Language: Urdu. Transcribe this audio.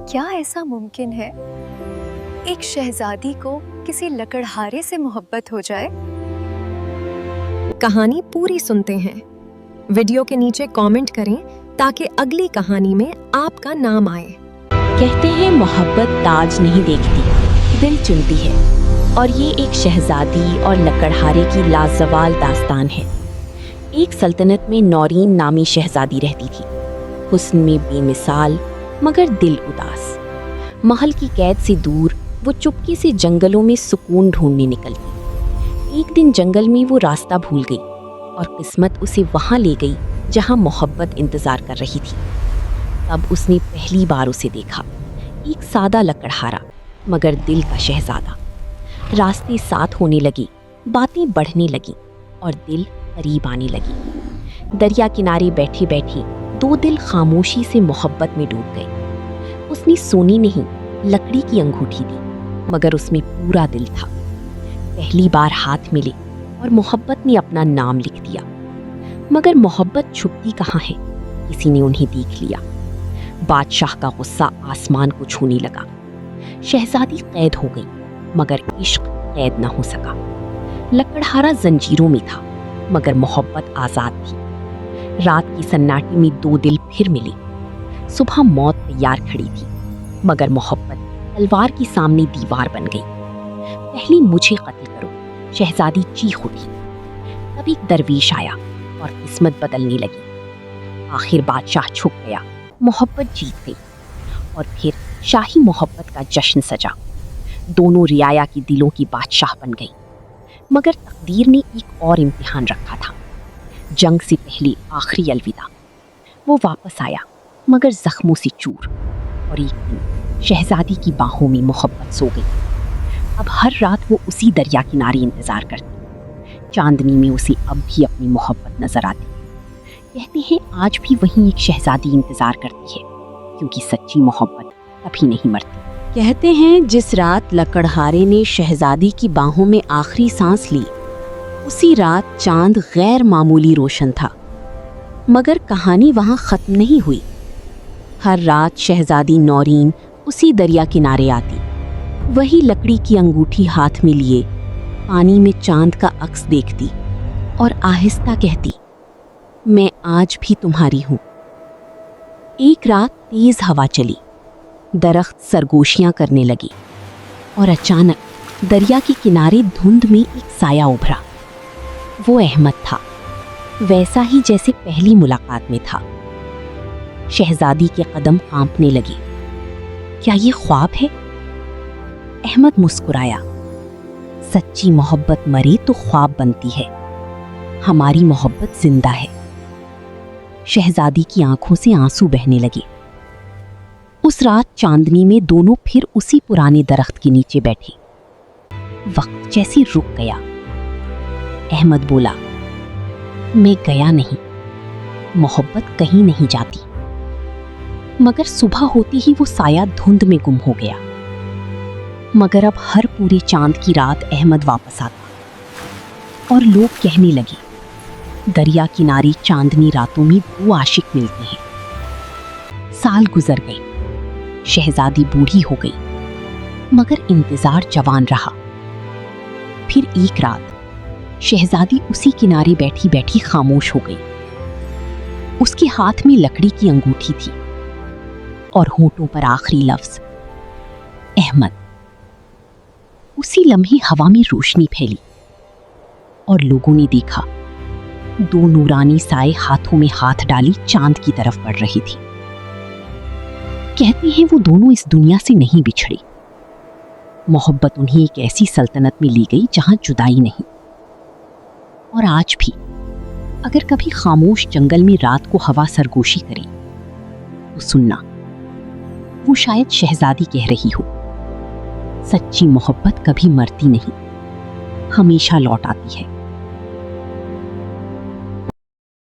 کیا ایسا ممکن ہے ایک شہزادی کو کسی لکڑہارے سے محبت ہو جائے؟ کہانی پوری سنتے ہیں۔ ویڈیو کے نیچے کامنٹ کریں تاکہ اگلی کہانی میں آپ کا نام آئے۔ کہتے ہیں محبت تاج نہیں دیکھتی، دل چنتی ہے، اور یہ ایک شہزادی اور لکڑہارے کی لازوال داستان ہے۔ ایک سلطنت میں نورین نامی شہزادی رہتی تھی، حسن میں بے مثال مگر دل اداس۔ محل کی قید سے دور وہ چپکے سے جنگلوں میں سکون ڈھونڈنے نکلتی۔ ایک دن جنگل میں وہ راستہ بھول گئی اور قسمت اسے وہاں لے گئی جہاں محبت انتظار کر رہی تھی۔ تب اس نے پہلی بار اسے دیکھا، ایک سادہ لکڑہارا مگر دل کا شہزادہ۔ راستے ساتھ ہونے لگے، باتیں بڑھنے لگیں اور دل قریب آنے لگی۔ دریا کنارے بیٹھے بیٹھے دو دل خاموشی سے محبت میں ڈوب گئے۔ اس نے سونی نہیں، لکڑی کی انگوٹھی دی، مگر اس میں پورا دل تھا۔ پہلی بار ہاتھ ملے اور محبت نے اپنا نام لکھ دیا، مگر محبت چھپتی کہاں ہے؟ کسی نے انہیں دیکھ لیا۔ بادشاہ کا غصہ آسمان کو چھونے لگا۔ شہزادی قید ہو گئی مگر عشق قید نہ ہو سکا۔ لکڑہارا زنجیروں میں تھا مگر محبت آزاد تھی۔ رات کی سناٹے میں دو دل پھر ملے۔ صبح موت تیار کھڑی تھی مگر محبت تلوار کی سامنے دیوار بن گئی۔ پہلے مجھے قتل کرو، شہزادی چیخ اٹھی۔ تب ایک درویش آیا اور قسمت بدلنے لگی۔ آخر بادشاہ چھپ گیا، محبت جیت گئی، اور پھر شاہی محبت کا جشن سجا۔ دونوں رعایا کی دلوں کی بادشاہ بن گئی، مگر تقدیر نے ایک اور امتحان رکھا تھا۔ جنگ سے پہلے آخری الوداع۔ وہ واپس آیا مگر زخموں سے چور، اور ایک دن شہزادی کی باہوں میں محبت سو گئی۔ اب ہر رات وہ اسی دریا کنارے انتظار کرتی۔ چاندنی میں اسے اب بھی اپنی محبت نظر آتی۔ کہتے ہیں آج بھی وہیں ایک شہزادی انتظار کرتی ہے، کیونکہ سچی محبت کبھی نہیں مرتی۔ کہتے ہیں جس رات لکڑہارے نے شہزادی کی باہوں میں آخری سانس لی، اسی رات چاند غیر معمولی روشن تھا، مگر کہانی وہاں ختم نہیں ہوئی۔ ہر رات شہزادی نورین اسی دریا کنارے آتی، وہی لکڑی کی انگوٹھی ہاتھ میں لیے، پانی میں چاند کا عکس دیکھتی اور آہستہ کہتی، میں آج بھی تمہاری ہوں۔ ایک رات تیز ہوا چلی، درخت سرگوشیاں کرنے لگی، اور اچانک دریا کے کنارے دھند میں ایک سایہ ابھرا۔ وہ احمد تھا، ویسا ہی جیسے پہلی ملاقات میں تھا۔ شہزادی کے قدم کانپنے لگے۔ کیا یہ خواب ہے؟ احمد مسکرایا۔ سچی محبت مرے تو خواب بنتی ہے، ہماری محبت زندہ ہے۔ شہزادی کی آنکھوں سے آنسو بہنے لگے۔ اس رات چاندنی میں دونوں پھر اسی پرانے درخت کے نیچے بیٹھے۔ وقت جیسے رک گیا۔ احمد بولا، میں گیا نہیں، محبت کہیں نہیں جاتی۔ مگر صبح ہوتی ہی وہ سایہ دھند میں گم ہو گیا۔ مگر اب ہر پورے چاند کی رات احمد واپس آتا، اور لوگ کہنے لگے، دریا کنارے چاندنی راتوں میں دو عاشق ملتے ہیں۔ سال گزر گئے، شہزادی بوڑھی ہو گئی، مگر انتظار جوان رہا۔ پھر ایک رات شہزادی اسی کنارے بیٹھی بیٹھی خاموش ہو گئی۔ اس کے ہاتھ میں لکڑی کی انگوٹھی تھی، اور ہونٹوں پر آخری لفظ احمد۔ اسی لمحے ہوا میں روشنی پھیلی، اور لوگوں نے دیکھا دو نورانی سائے ہاتھوں میں ہاتھ ڈالی چاند کی طرف بڑھ رہی تھی۔ کہتے ہیں وہ دونوں اس دنیا سے نہیں بچھڑے۔ محبت انہیں ایک ایسی سلطنت میں لے گئی جہاں جدائی نہیں۔ اور آج بھی اگر کبھی خاموش جنگل میں رات کو ہوا سرگوشی کرے تو سننا، وہ شاید شہزادی کہہ رہی ہو، سچی محبت کبھی مرتی نہیں، ہمیشہ لوٹ آتی ہے۔